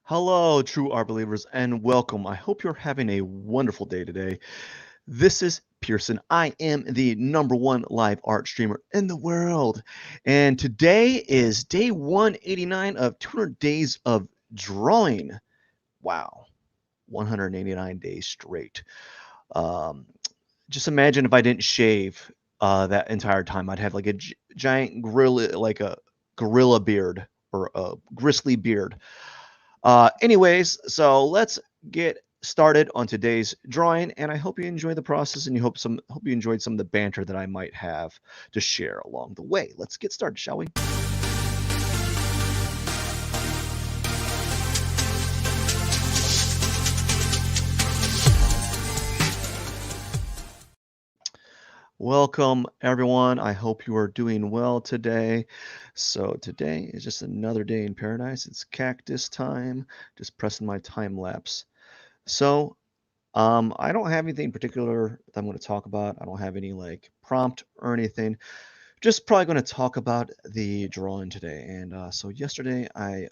Hello, true art believers, and welcome. I hope you're having a wonderful day today. This is Pierson. I am the #1 live art streamer in the world. And today is day 189 of 200 days of drawing. Wow, 189 days straight. Um, just imagine if I didn't shave that entire time. I'd have like a giant gorilla, like a gorilla beard or a gristly beard. Anyways, so let's get started on today's drawing, and I hope you enjoy the process, and hope you enjoyed some of the banter that I might have to share along the way. Let's get started, shall we? Welcome, everyone. I hope you are doing well today. So today is just another day in paradise. It's cactus time. Just pressing my time lapse. So I don't have anything particular that I'm going to talk about. I don't have any like prompt or anything. Just probably going to talk about the drawing today. And so yesterday I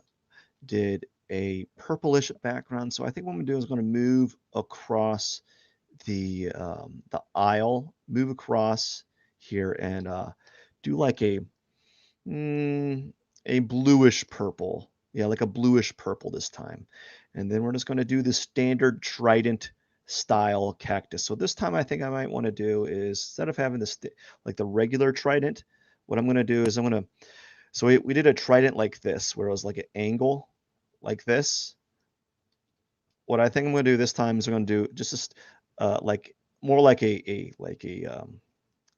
did a purplish background. So I think what I'm going to do is going to move across the aisle, move across here, and do like mm, a bluish purple. Yeah, like a bluish purple this time. And then we're just going to do the standard trident style cactus. So this time I think I might want to do is instead of having this like the regular trident, what I'm going to do is I'm going to so we did a trident like this where it was like an angle like this. What I think I'm going to do this time is I'm going to do just like more like a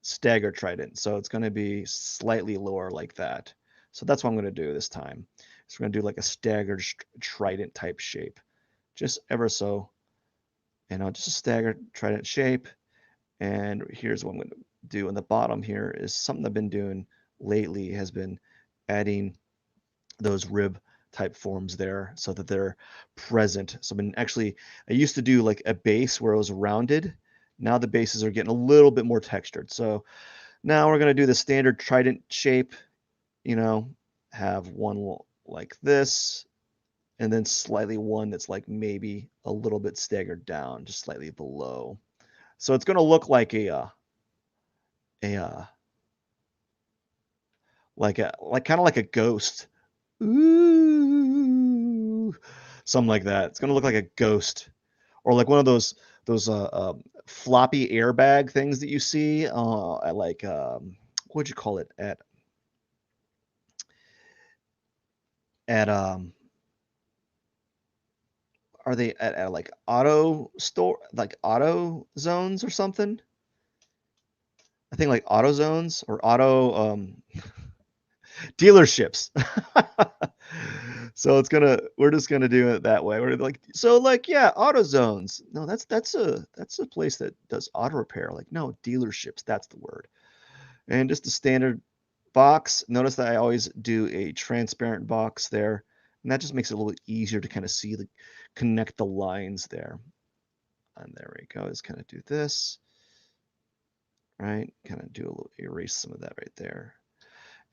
stagger trident. So it's going to be slightly lower like that. So that's what I'm going to do this time. So we're going to do like a staggered trident type shape, just ever so, just a staggered trident shape. And here's what I'm going to do in the bottom here is something I've been doing lately has been adding those rib type forms there so that they're present. So I've been actually, I used to do like a base where it was rounded. Now the bases are getting a little bit more textured. So now we're going to do the standard trident shape, you know, have one like this, and then slightly one that's like maybe a little bit staggered down, just slightly below. So it's going to look like a like kind of like a ghost. Ooh, something like that. It's going to look like a ghost or like one of those floppy airbag things that you see at like what'd you call it at are they at like auto store like auto zones or something? I think like auto zones or auto dealerships. So we're just gonna do it that way. We're like so like yeah, auto zones. No, that's a place that does auto repair. Like no, dealerships, that's the word. And just a standard box. Notice that I always do a transparent box there, and that just makes it a little bit easier to kind of see the connect the lines there. And there we go. Just kind of do this, right? Kind of do a little erase some of that right there,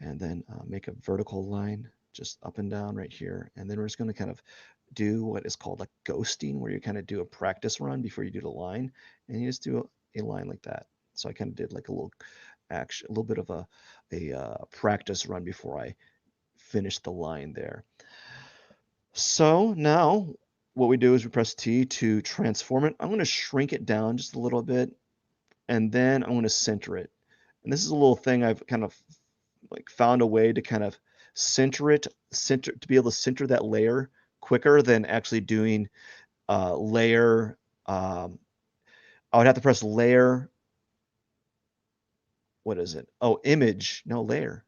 and then make a vertical line just up and down right here. And then we're just going to kind of do what is called like ghosting, where you kind of do a practice run before you do the line, and you just do a line like that. So I kind of did like a little action, a little bit of a practice run before I finished the line there. So now what we do is we press T to transform it. I'm going to shrink it down just a little bit, and then I'm going to center it. And this is a little thing I've kind of like found a way to kind of center to be able to center that layer quicker than actually doing layer. I would have to press layer. What is it? Oh, image. No, layer.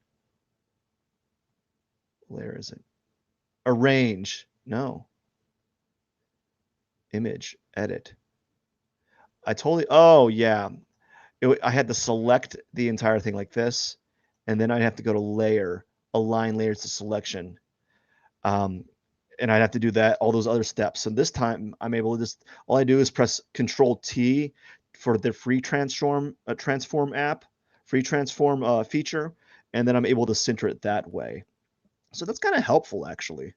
Layer is it? Arrange. No. Image. Edit. I totally. Oh, yeah. I had to select the entire thing like this, and then I'd have to go to layer, align layers to selection. Um, and I'd have to do that, all those other steps. And this time I'm able to just, all I do is press Control T for the free transform app, free transform feature, and then I'm able to center it that way. So that's kind of helpful actually.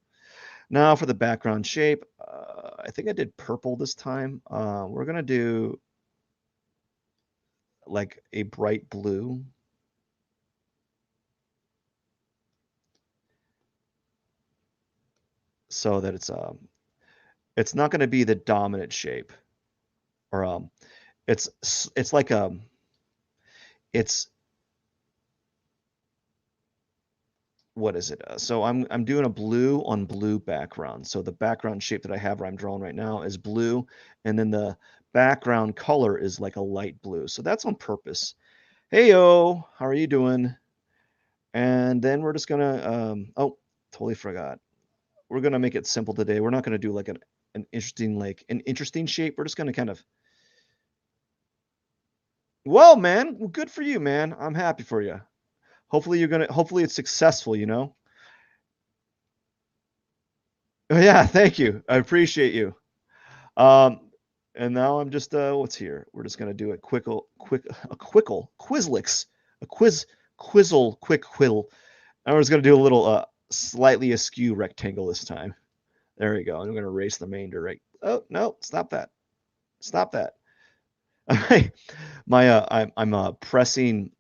Now for the background shape, I think I did purple this time. We're gonna do like a bright blue. So that it's not gonna be the dominant shape. Or it's like it's what is it? So I'm doing a blue on blue background. So the background shape that I have where I'm drawing right now is blue, and then the background color is like a light blue. So that's on purpose. Hey yo, how are you doing? And then we're just gonna oh, totally forgot. We're gonna make it simple today. We're not gonna do like an interesting shape. We're just gonna kind of well, man, well, good for you, man. I'm happy for you. Hopefully it's successful, you know? Yeah, thank you. I appreciate you. Um, and now I'm just what's here? We're just gonna do Quizlix, a quick quill. And we're just gonna do a little slightly askew rectangle this time. There we go. I'm gonna erase the remainder right. Oh no, stop that. Stop that. I'm pressing.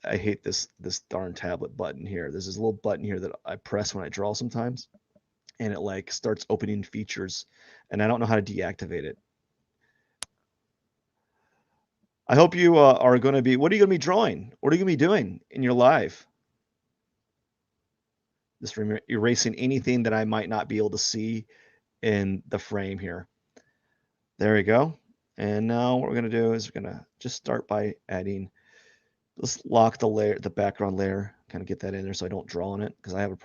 I hate this darn tablet button here. There's this little button here that I press when I draw sometimes, and it like starts opening features, and I don't know how to deactivate it. I hope you are going to be. What are you going to be drawing? What are you going to be doing in your life? Just erasing anything that I might not be able to see in the frame here. There we go. And now what we're going to do is we're going to just start by adding. Let's lock the background layer, kind of get that in there so I don't draw on it because I have a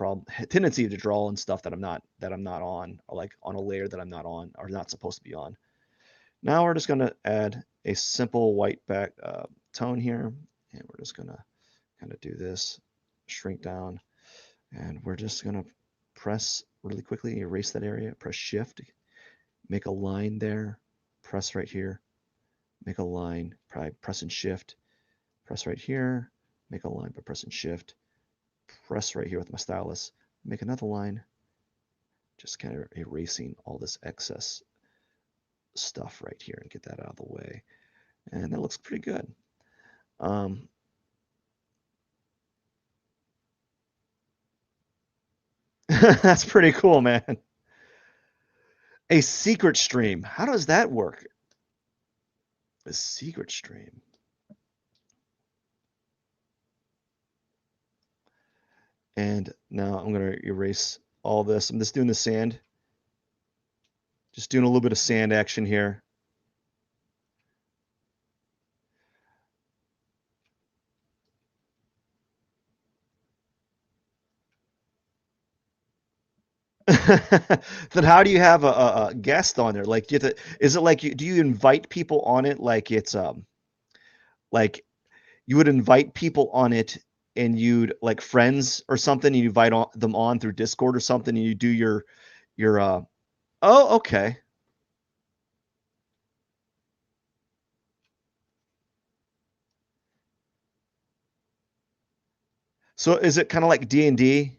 tendency to draw on stuff that I'm not on, or like on a layer that I'm not on or not supposed to be on. Now we're just going to add a simple white back tone here, and we're just going to kind of do this, shrink down, and we're just going to press really quickly, erase that area, press shift, make a line there, press right here, make a line, by pressing shift, press right here, make a line by pressing shift, press right here with my stylus, make another line, just kind of erasing all this excess stuff right here and get that out of the way. And that looks pretty good. That's pretty cool, man. A secret stream. How does that work? A secret stream. And now I'm going to erase all this. I'm just doing the sand. Just doing a little bit of sand action here. Then how do you have a guest on there? Like, is it like do you invite people on it like it's like you would invite people on it and you'd like friends or something, and you invite them on through Discord or something, and you do your oh, okay. So is it kind of like D&D?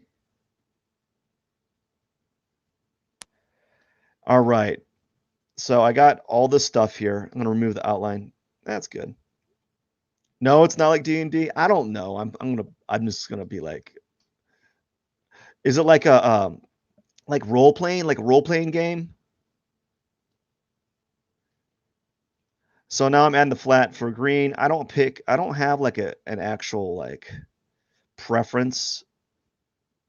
All right. So I got all this stuff here. I'm gonna remove the outline. That's good. No, it's not like D&D. I don't know. I'm just gonna be like, is it like a like a role playing game? So now I'm adding the flat for green. I don't have like an actual like preference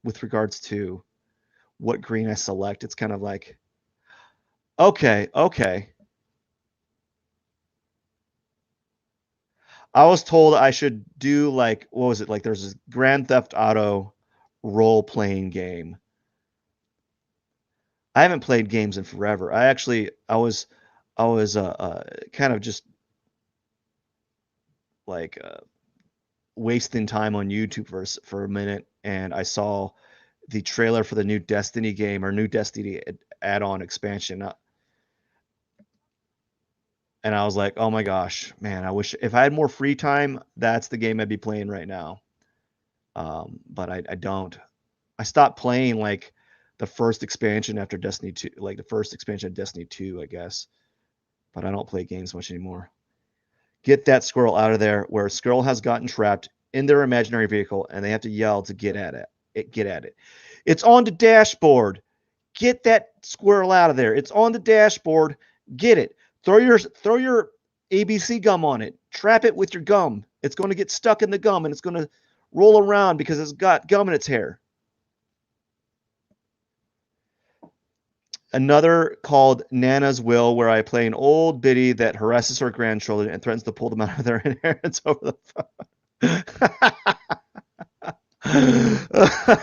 with regards to what green I select. It's kind of like, okay. I was told I should do like, what was it? Like there's this Grand Theft Auto role playing game. I haven't played games in forever. I was kind of just like wasting time on YouTube for a minute, and I saw the trailer for the new Destiny game or new Destiny add-on expansion, and I was like, oh my gosh, man, I wish if I had more free time, that's the game I'd be playing right now. But I don't. I stopped playing like the first expansion after Destiny 2, like the first expansion of Destiny 2, I guess. But I don't play games much anymore. Get that squirrel out of there, where a squirrel has gotten trapped in their imaginary vehicle and they have to yell to get at it. Get at it. It's on the dashboard. Get that squirrel out of there. It's on the dashboard. Get it. Throw your ABC gum on it. Trap it with your gum. It's going to get stuck in the gum and it's going to roll around because it's got gum in its hair. Another called Nana's Will, where I play an old biddy that harasses her grandchildren and threatens to pull them out of their inheritance over the phone.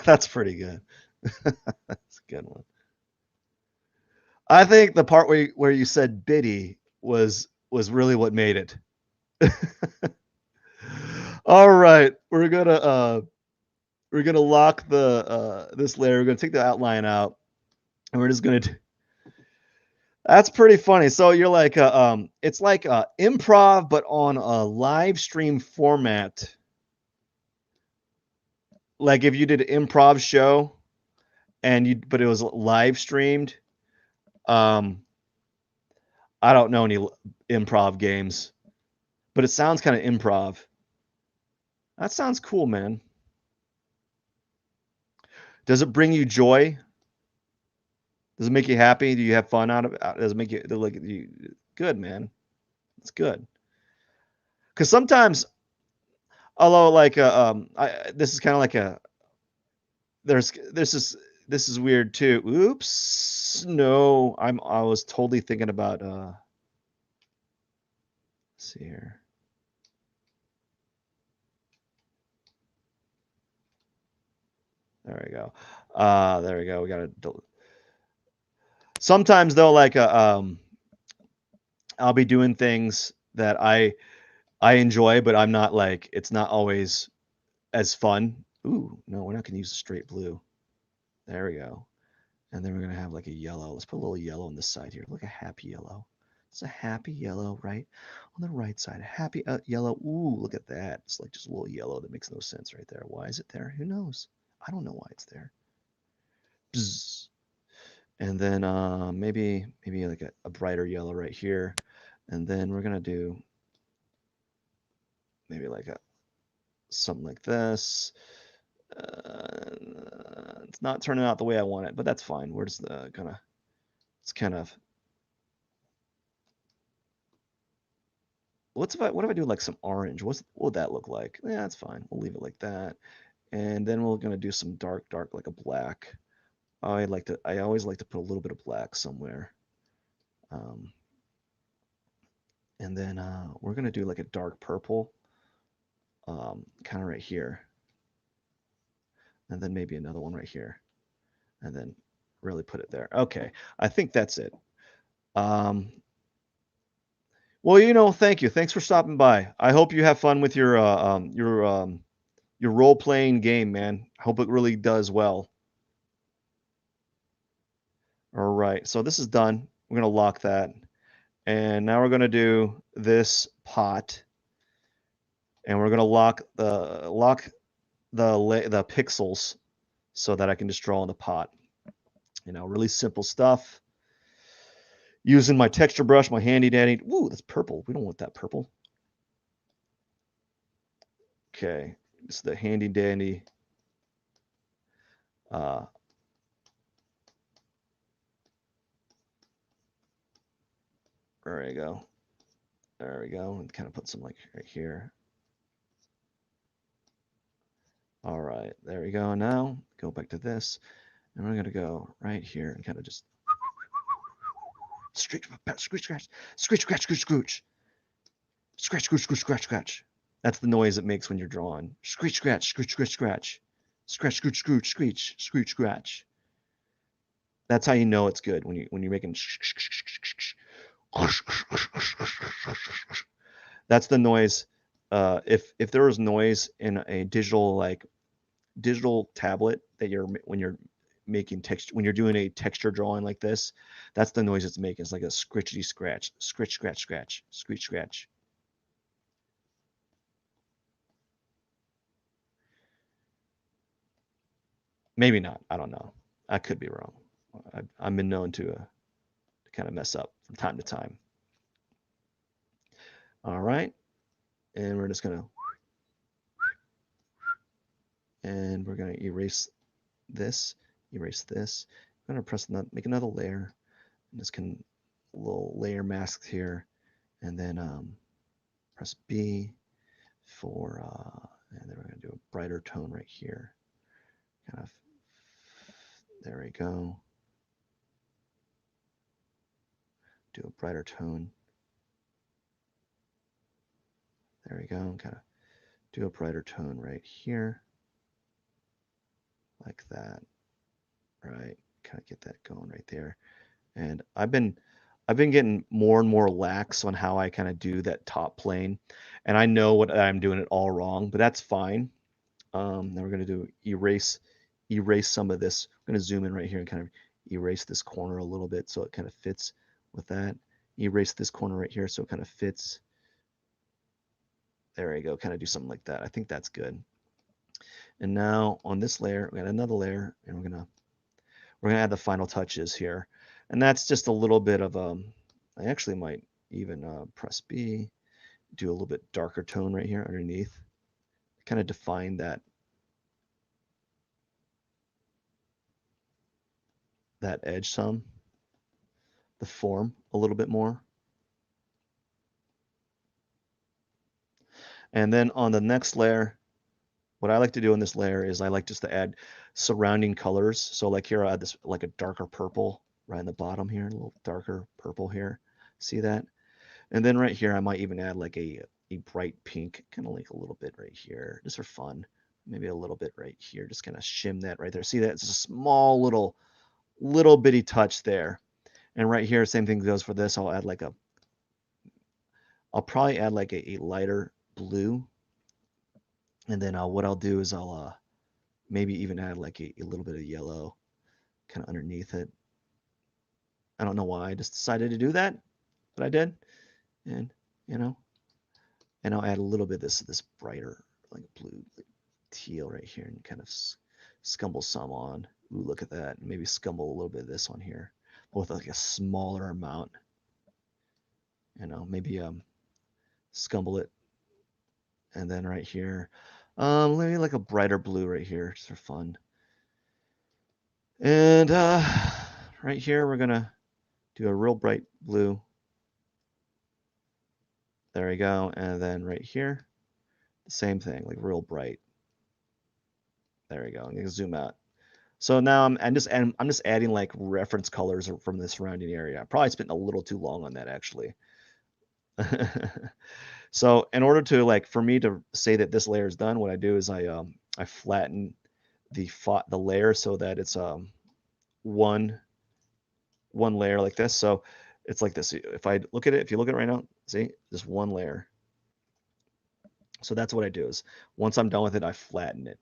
That's pretty good. That's a good one. I think the part where you said biddy was really what made it. All right, we're gonna lock the this layer. We're gonna take the outline out, and we're just gonna. That's pretty funny. So you're like it's like improv, but on a live stream format. Like if you did an improv show, but it was live streamed. I don't know any improv games, but it sounds kind of improv. That sounds cool, man. Does it bring you joy? Does it make you happy? Do you have fun out of it? Does it make you like good, man? It's good. Because sometimes, although like this is kind of like a this is weird too. Oops, no, I was totally thinking about let's see here. There we go. There we go. We got to. Sometimes though, like I'll be doing things that I enjoy, but I'm not like it's not always as fun. Ooh, no, we're not gonna use the straight blue. There we go. And then we're gonna have like a yellow. Let's put a little yellow on this side here. Look, a happy yellow. It's a happy yellow, right? On the right side, a happy yellow. Ooh, look at that. It's like just a little yellow that makes no sense right there. Why is it there? Who knows? I don't know why it's there. Bzz. And then maybe like a brighter yellow right here. And then we're gonna do maybe like something like this. It's not turning out the way I want it, but that's fine. We're just gonna. It's kind of. What if I do like some orange? What would that look like? Yeah, that's fine. We'll leave it like that. And then we're gonna do some dark like a black. I always like to put a little bit of black somewhere. Um, and then we're gonna do like a dark purple, kind of right here. And then maybe another one right here. And then really put it there. Okay, I think that's it. Um, well, thank you. Thanks for stopping by. I hope you have fun with your role playing game, man. I hope it really does well. All right, so this is done. We're gonna lock that, and now we're gonna do this pot, and we're gonna lock the pixels so that I can just draw in the pot. Really simple stuff. Using my texture brush, my handy dandy. Ooh, that's purple. We don't want that purple. Okay, it's the handy dandy. There we go. There we go. And kind of put some like right here. All right, there we go. Now go back to this, and we're gonna go right here and kind of just scratch, scratch, scratch, scratch, scratch, scratch, scratch, scratch, scratch, scratch, scratch, scratch. That's the noise it makes when you're drawing. Scratch, scratch, scratch, scratch, scratch, scratch, scratch, scratch, scratch, scratch, scratch. That's how you know it's good when you're making. That's the noise. If there was noise in a digital tablet that when you're making text when you're doing a texture drawing like this, that's the noise it's making. It's like a scritchety scratch, scritch, scratch, scratch, screech, scratch. Maybe not. I don't know. I could be wrong. I've been known to kind of mess up from time to time. All right, and we're just gonna erase this, erase this. I'm gonna press make another layer. And this can little layer mask here, and then press B for, and then we're gonna do a brighter tone right here. Kind of, there we go. Do a brighter tone. There we go. Kind of do a brighter tone right here, like that. Right. Kind of get that going right there. And I've been getting more and more lax on how I kind of do that top plane. And I know what I'm doing it all wrong, but that's fine. Then we're going to do erase some of this. I'm going to zoom in right here and kind of erase this corner a little bit so it kind of fits with that. Erase this corner right here so it kind of fits. There we go. Kind of do something like that. I think that's good. And now on this layer, we got another layer, and we're gonna add the final touches here. And that's just a little bit of I actually might even press B, do a little bit darker tone right here underneath, kind of define that edge some, the form a little bit more. And then on the next layer, what I like to do in this layer is I like just to add surrounding colors. So like here, I'll add this like a darker purple right in the bottom here, a little darker purple here. See that? And then right here, I might even add like a bright pink, kind of like a little bit right here, just for fun. Maybe a little bit right here, just kind of shim that right there. See that? It's a small little bitty touch there. And right here, same thing goes for this. I'll probably add like a lighter blue. And then what I'll do is I'll maybe even add like a little bit of yellow kind of underneath it. I don't know why I just decided to do that, but I did. And, you know, and I'll add a little bit of this brighter, like blue, like teal right here, and kind of scumble some on. Ooh, look at that. Maybe scumble a little bit of this on here, with like a smaller amount. Maybe scumble it, and then right here, maybe like a brighter blue right here, just for fun. And right here, we're gonna do a real bright blue. There we go. And then right here, the same thing, like real bright. There we go. I'm gonna zoom out. So now I'm just adding like reference colors from the surrounding area. I probably spent a little too long on that actually. So in order to like for me to say that this layer is done, what I do is I flatten the layer so that it's one layer like this. So it's like this. If you look at it right now, see, just one layer. So that's what I do is once I'm done with it, I flatten it.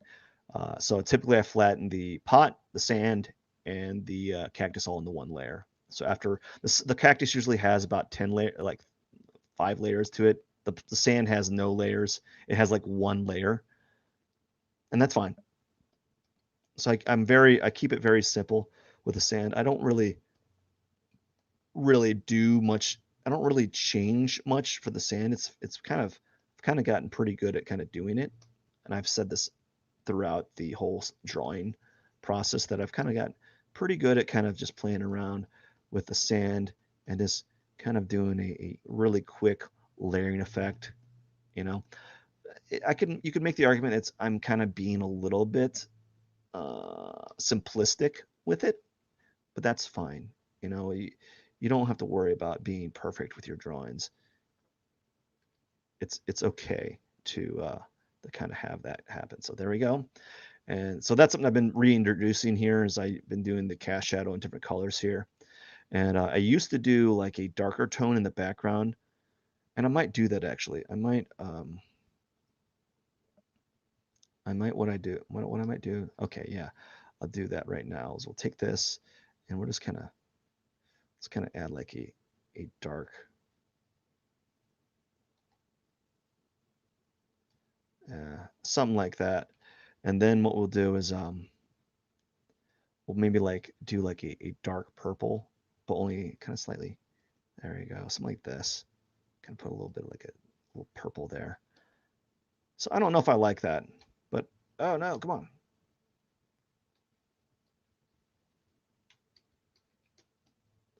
So typically I flatten the pot, the sand, and the cactus all into one layer. So after this, the cactus usually has about 10 like 5 layers to it. The sand has no layers. It has like one layer, and that's fine. So I keep it very simple with the sand. I don't really do much. I don't really change much for the sand. It's kind of gotten pretty good at kind of doing it, and I've said this throughout the whole drawing process that I've kind of got pretty good at kind of just playing around with the sand and just kind of doing a really quick layering effect. You know, you could make the argument that I'm kind of being a little bit simplistic with it, but that's fine. You don't have to worry about being perfect with your drawings. It's okay to kind of have that happen. So there we go. And so that's something I've been reintroducing here as I've been doing the cast shadow in different colors here. And I used to do like a darker tone in the background, and I might do that actually. What I might do. Okay, yeah, I'll do that right now. Is we'll take this, and we'll just let's kind of add like a dark, something like that. And then what we'll do is we'll maybe like do like a dark purple, but only kind of slightly. There you go, something like this. Kind of put a little bit like a little purple there. So I don't know if I like that, but oh no, come on.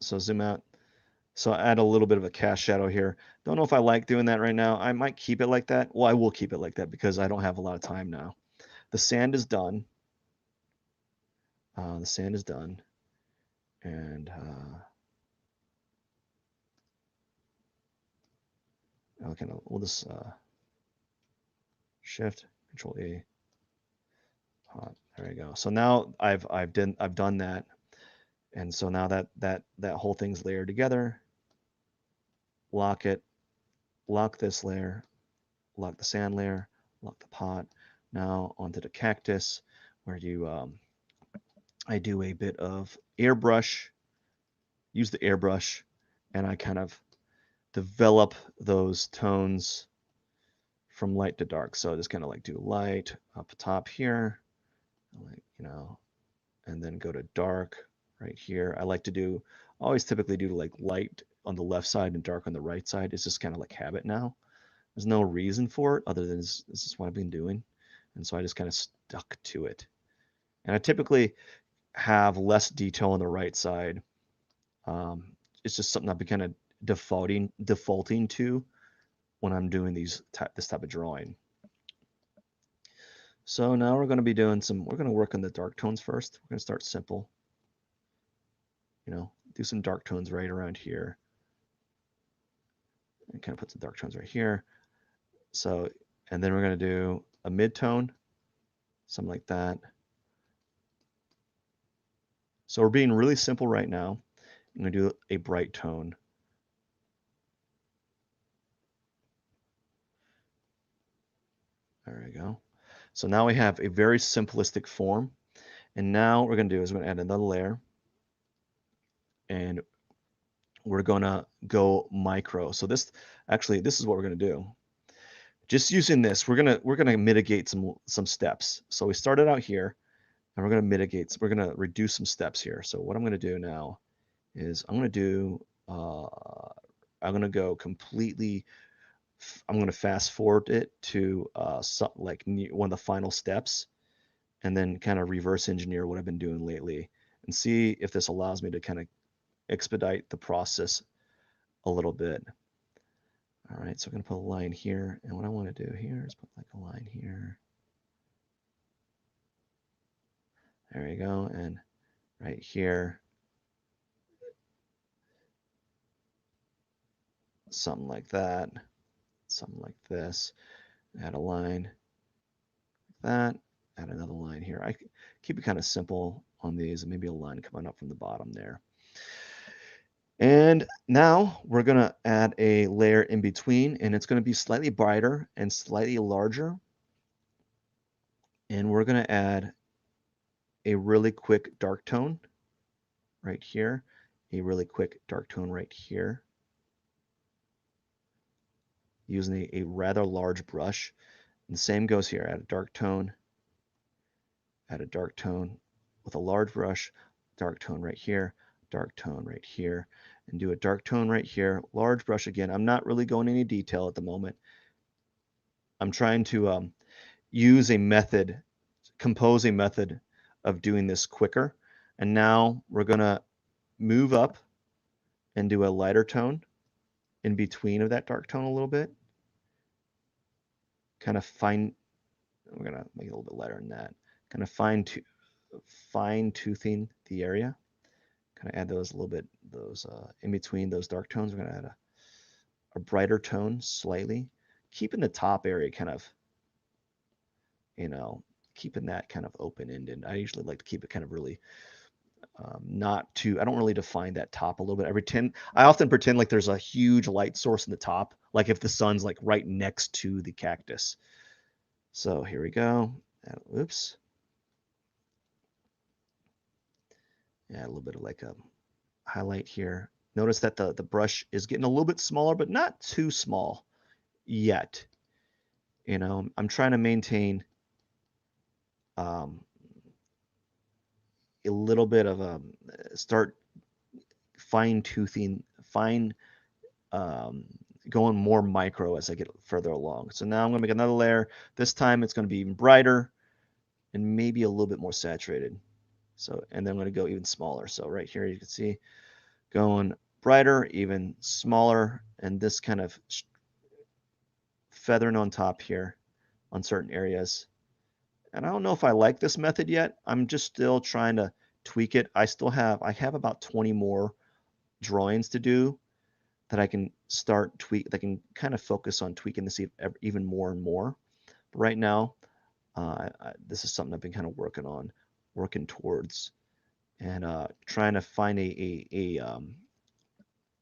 So zoom out. So add a little bit of a cast shadow here. Don't know if I like doing that right now. I might keep it like that. Well, I will keep it like that because I don't have a lot of time now. The sand is done. The sand is done. And we'll just Shift Control A. There we go. So now I've done that, and so now that whole thing's layered together. Lock it, lock this layer, lock the sand layer, lock the pot. Now onto the cactus, where I do a bit of airbrush, use the airbrush, and I kind of develop those tones from light to dark. So just kind of like do light up top here, like, and then go to dark right here. I always typically do like light on the left side and dark on the right side. It's just kind of like habit now. There's no reason for it other than this is what I've been doing. And so I just kind of stuck to it. And I typically have less detail on the right side. It's just something I've been kind of defaulting to when I'm doing this type of drawing. So now we're going to be we're going to work on the dark tones first. We're going to start simple. Do some dark tones right around here. And kind of put some dark tones right here. So, and then we're going to do a mid-tone, something like that. So we're being really simple right now. I'm going to do a bright tone. There we go. So now we have a very simplistic form. And now what we're going to do is we're going to add another layer. And we're going to go micro. So this is what we're going to do. Just using this, we're going to mitigate some steps. So we started out here, and we're going to reduce some steps here. So what I'm going to do now is I'm going to go completely, I'm going to fast forward it to one of the final steps, and then kind of reverse engineer what I've been doing lately and see if this allows me to kind of expedite the process a little bit. All right, so I'm going to put a line here, and what I want to do here is put like a line here. There we go, and right here, something like that, something like this. Add a line like that, add another line here. I keep it kind of simple on these, and maybe a line coming up from the bottom there. And now we're going to add a layer in between, and it's going to be slightly brighter and slightly larger. And we're going to add a really quick dark tone right here, a really quick dark tone right here, using a rather large brush. And the same goes here. Add a dark tone with a large brush, dark tone right here, dark tone right here, and do a dark tone right here, large brush again. I'm not really going any detail at the moment. I'm trying to compose a method of doing this quicker. And now we're going to move up and do a lighter tone in between of that dark tone a little bit. We're going to make it a little bit lighter than that. Kind of fine-toothing the area. Kind of add those a little bit, in between those dark tones. We're going to add a brighter tone slightly, keeping the top area kind of, keeping that kind of open-ended. I usually like to keep it kind of really not too, I don't really define that top a little bit. I often pretend like there's a huge light source in the top, like if the sun's like right next to the cactus. So here we go. Oops. Yeah, a little bit of like a highlight here. Notice that the brush is getting a little bit smaller, but not too small yet. I'm trying to maintain a little bit of start fine um, going more micro as I get further along. So now I'm going to make another layer. This time it's going to be even brighter and maybe a little bit more saturated. So, and then I'm going to go even smaller. So right here you can see going brighter, even smaller, and this kind of feathering on top here on certain areas. And I don't know if I like this method yet. I'm just still trying to tweak it. I have about 20 more drawings to do that I can start that can kind of focus on tweaking this even more and more. But right now, this is something I've been kind of working towards, and trying to find a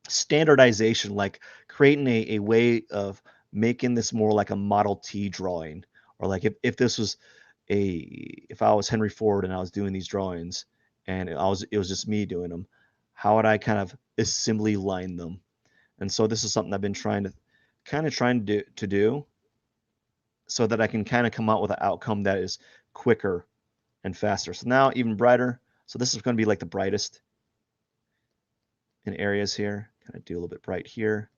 standardization, like creating a way of making this more like a Model T drawing, or like if this was if I was Henry Ford and I was doing these drawings and it was just me doing them, how would I kind of assembly line them? And so this is something I've been trying to do so that I can kind of come out with an outcome that is quicker and faster. So now even brighter. So this is going to be like the brightest in areas here. Kind of do a little bit bright here.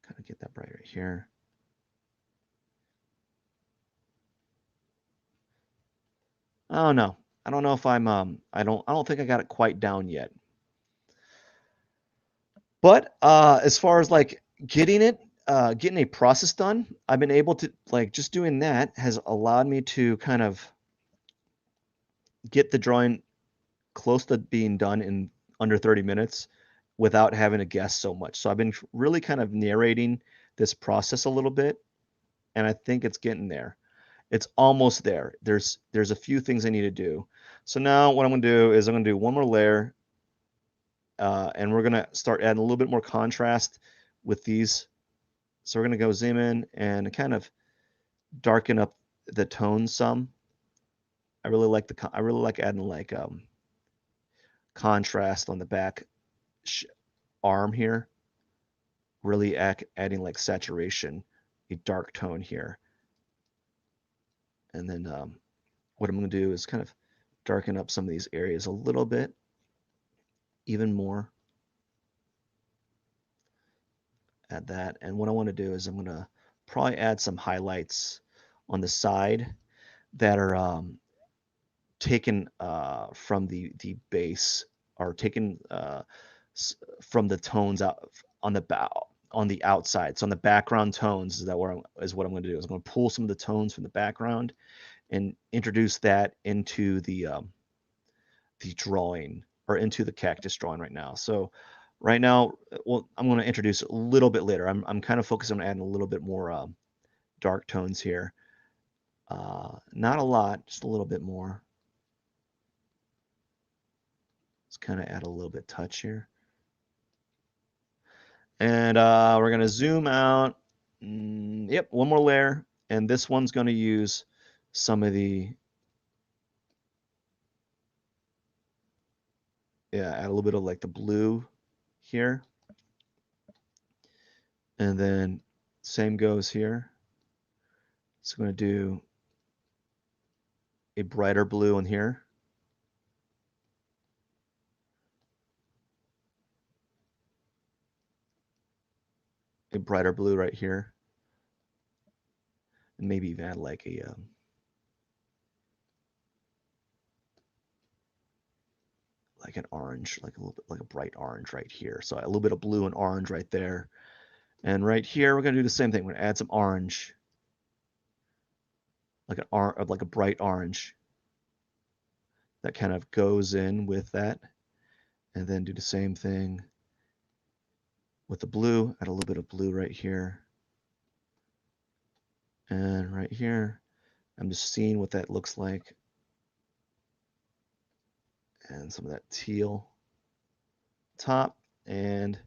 Kind of get that bright right here. Oh no. I don't know if I don't think I got it quite down yet. But as far as like getting a process done, I've been able to, like, just doing that has allowed me to kind of get the drawing close to being done in under 30 minutes without having to guess so much. So I've been really kind of narrating this process a little bit, and I think it's getting there. It's almost there. There's a few things I need to do. So now what I'm going to do is I'm going to do one more layer, and we're going to start adding a little bit more contrast with these. So we're going to go zoom in and kind of darken up the tone some. I really like adding like contrast on the back arm here. Really adding like saturation, a dark tone here. And then what I'm going to do is kind of darken up some of these areas a little bit, even more. Add that. And what I want to do is I'm going to probably add some highlights on the side that are taken from the base, or taken from the tones out on the on the outside. So on the background tones is what I'm going to do. Is I'm going to pull some of the tones from the background and introduce that into the drawing, or into the cactus drawing right now. So right now, well, I'm going to introduce it a little bit later. I'm kind of focused on adding a little bit more dark tones here. Not a lot, just a little bit more. Let's kind of add a little bit touch here. And we're going to zoom out. Yep, one more layer. And this one's going to use some of add a little bit of like the blue here. And then same goes here. So I'm going to do a brighter blue in here. A brighter blue right here. And maybe even add like like an orange, like a little bit like a bright orange right here. So a little bit of blue and orange right there. And right here, we're going to do the same thing. We're going to add some orange, like a bright orange that kind of goes in with that. And then do the same thing with the blue. Add a little bit of blue right here. And right here, I'm just seeing what that looks like. And some of that teal top. And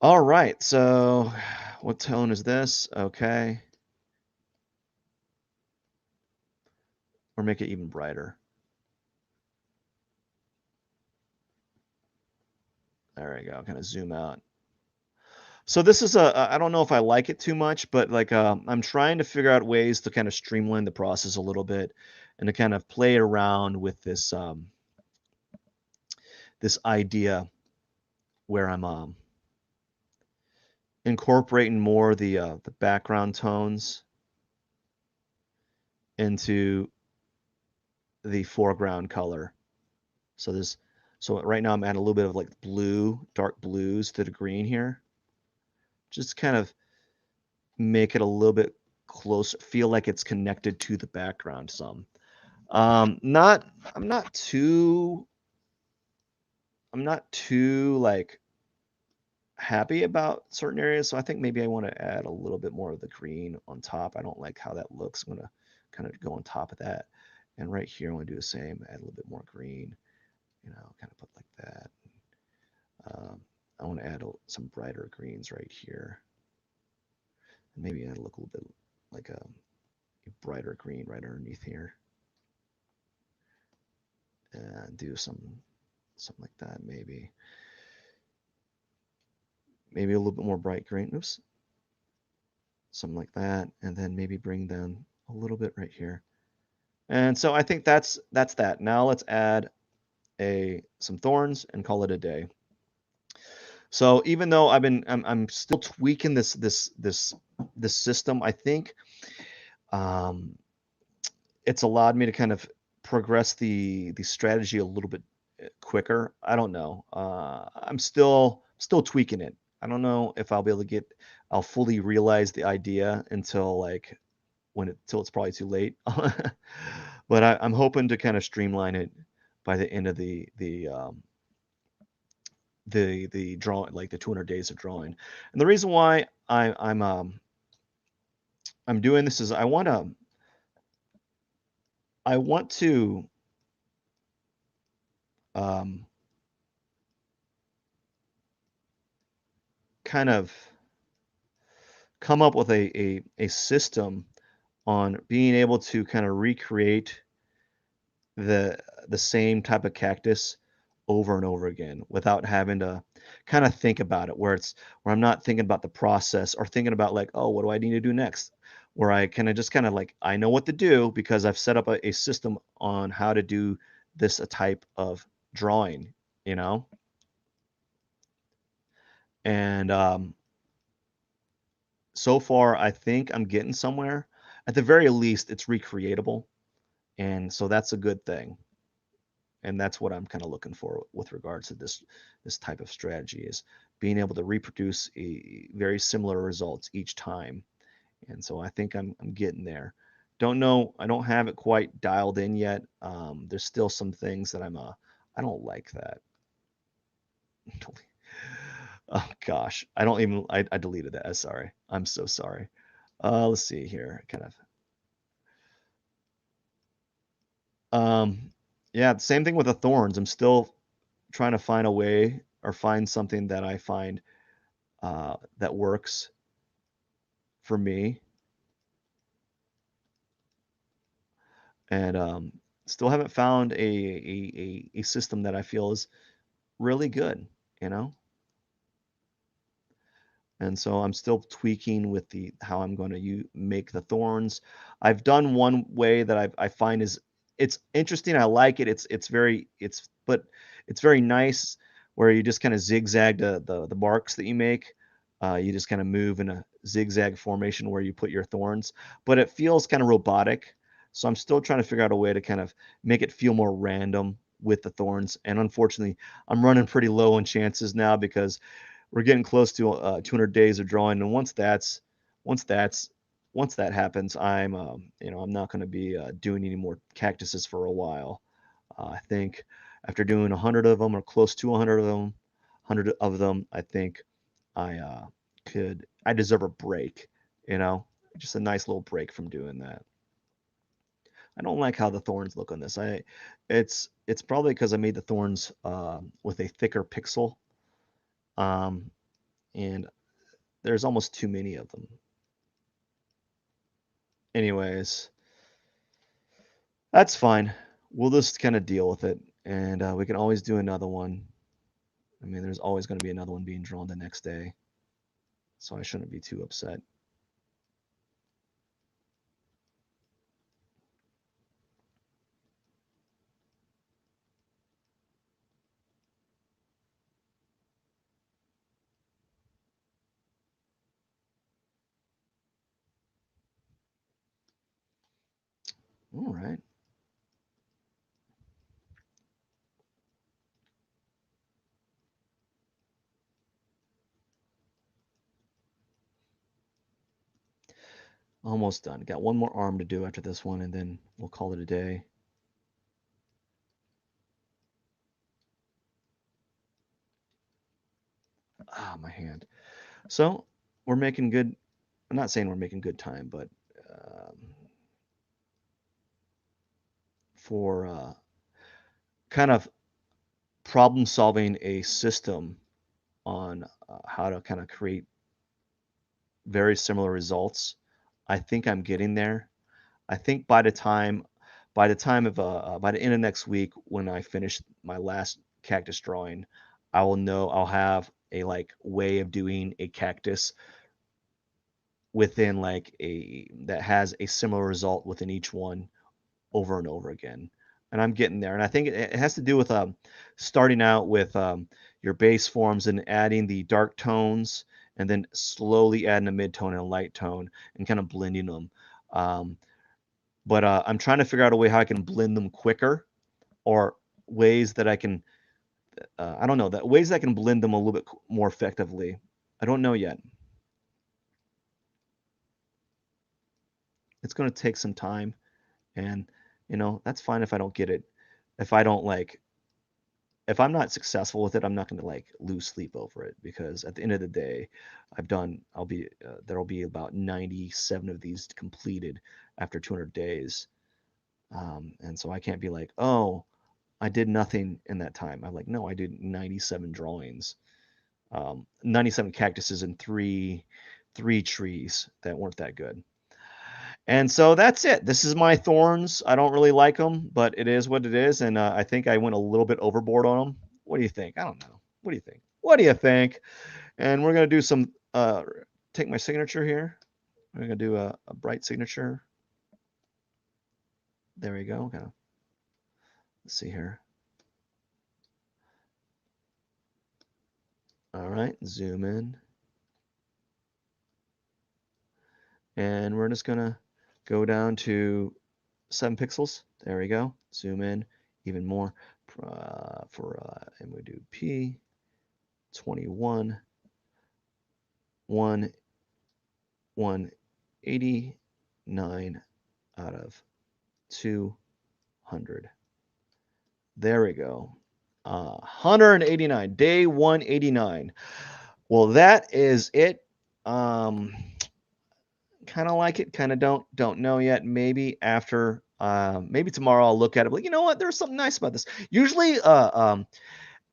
all right, so what tone is this? Okay. Or make it even brighter. There we go. Kind of zoom out. So this is I don't know if I like it too much, but like I'm trying to figure out ways to kind of streamline the process a little bit and to kind of play around with this idea where I'm incorporating more the background tones into the foreground color. So this so right now I'm adding a little bit of like blue, dark blues to the green here. Just kind of make it a little bit closer, feel like it's connected to the background some. Not I'm not too like happy about certain areas, so I think maybe I want to add a little bit more of the green on top. I don't like how that looks. I'm gonna kind of go on top of that. And right here, I want to do the same, add a little bit more green, kind of put like that. I want to add some brighter greens right here. And maybe add a little bit like a brighter green right underneath here. And do something like that, maybe. Maybe a little bit more bright green. Oops. Something like that. And then maybe bring down a little bit right here. And so I think that's that. Now let's add some thorns and call it a day. So even though I'm still tweaking this system, I think it's allowed me to kind of progress the strategy a little bit quicker. I don't know. I'm still tweaking it. I don't know if I'll be able to I'll fully realize the idea until like till it's probably too late. But I'm hoping to kind of streamline it by the end of the drawing, like the 200 days of drawing. And the reason why I'm doing this is I want to um, kind of come up with a system on being able to kind of recreate the same type of cactus over and over again without having to kind of think about it, where I'm not thinking about the process or thinking about like, oh, what do I need to do next? Where I kind of like I know what to do because I've set up a system on how to do this a type of drawing, you know? And so far I think I'm getting somewhere. At the very least, it's recreatable. And so that's a good thing. And that's what I'm kind of looking for with regards to this type of strategy, is being able to reproduce a very similar results each time. And so I think I'm getting there. Don't know, I don't have it quite dialed in yet. There's still some things that I don't like that. Oh gosh, I don't even I deleted that. Sorry, I'm so sorry. Let's see here, kind of. Yeah, same thing with the thorns. I'm still trying to find a way or find something that I find that works for me, and still haven't found a system that I feel is really good, you know. And so I'm still tweaking with the how I'm going to make the thorns. I've done one way that I find is it's interesting. I like it. It's very nice where you just kind of zigzag the marks that you make. You just kind of move in a zigzag formation where you put your thorns, but it feels kind of robotic. So I'm still trying to figure out a way to kind of make it feel more random with the thorns. And unfortunately, I'm running pretty low on chances now because we're getting close to 200 days of drawing, and once that's once that happens, I'm not going to be doing any more cactuses for a while. I think after doing 100 of them or close to 100 of them, I think I deserve a break, you know, just a nice little break from doing that. I don't like how the thorns look on this. It's probably because I made the thorns with a thicker pixel. Um, and there's almost too many of them. Anyways, that's fine. We'll just kind of deal with it, and we can always do another one. I mean, there's always going to be another one being drawn the next day, so I shouldn't be too upset. All right. Almost done. Got one more arm to do after this one, and then we'll call it a day. Ah, my hand. So we're making good. I'm not saying we're making good time, but um, for kind of problem solving a system on how to kind of create very similar results, I think I'm getting there. I think by the end of next week, when I finish my last cactus drawing, I will know I'll have a like way of doing a cactus within like a that has a similar result within each one over and over again. And I'm getting there. And I think it has to do with starting out with your base forms and adding the dark tones, and then slowly adding a mid tone and a light tone and kind of blending them. Um, but I'm trying to figure out a way how I can blend them quicker, or ways that I can, I don't know, that ways that I can blend them a little bit more effectively. I don't know yet. It's going to take some time, and that's fine if I don't get it. If I don't like, if I'm not successful with it, I'm not going to like lose sleep over it, because at the end of the day, there'll be about 97 of these completed after 200 days. And so I can't be like, oh, I did nothing in that time. I'm like, no, I did 97 drawings, 97 cactuses and three trees that weren't that good. And so that's it. This is my thorns. I don't really like them, but it is what it is. And I think I went a little bit overboard on them. What do you think? I don't know. What do you think? What do you think? And we're gonna do some. Take my signature here. We're gonna do a bright signature. There we go. Kind of. Let's see here. All right. Zoom in, and we're just gonna go down to 7 pixels. There we go. Zoom in even more and we do P 21 189 out of 200. There we go. 189, day 189. Well, that is it. Um, kind of like it, kind of don't know yet. Maybe after, maybe tomorrow I'll look at it. But you know what? There's something nice about this. Usually,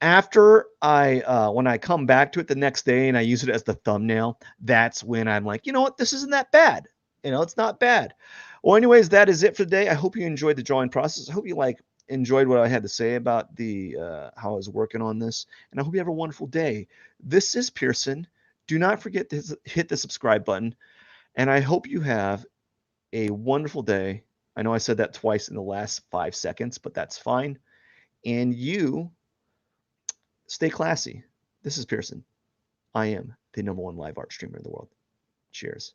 after when I come back to it the next day and I use it as the thumbnail, that's when I'm like, you know what, this isn't that bad. It's not bad. Well, anyways, that is it for today. I hope you enjoyed the drawing process. I hope you enjoyed what I had to say about the how I was working on this, and I hope you have a wonderful day. This is Pierson. Do not forget to hit the subscribe button, and I hope you have a wonderful day. I know I said that twice in the last 5 seconds, but that's fine. And you stay classy. This is Pierson. I am the #1 live art streamer in the world. Cheers.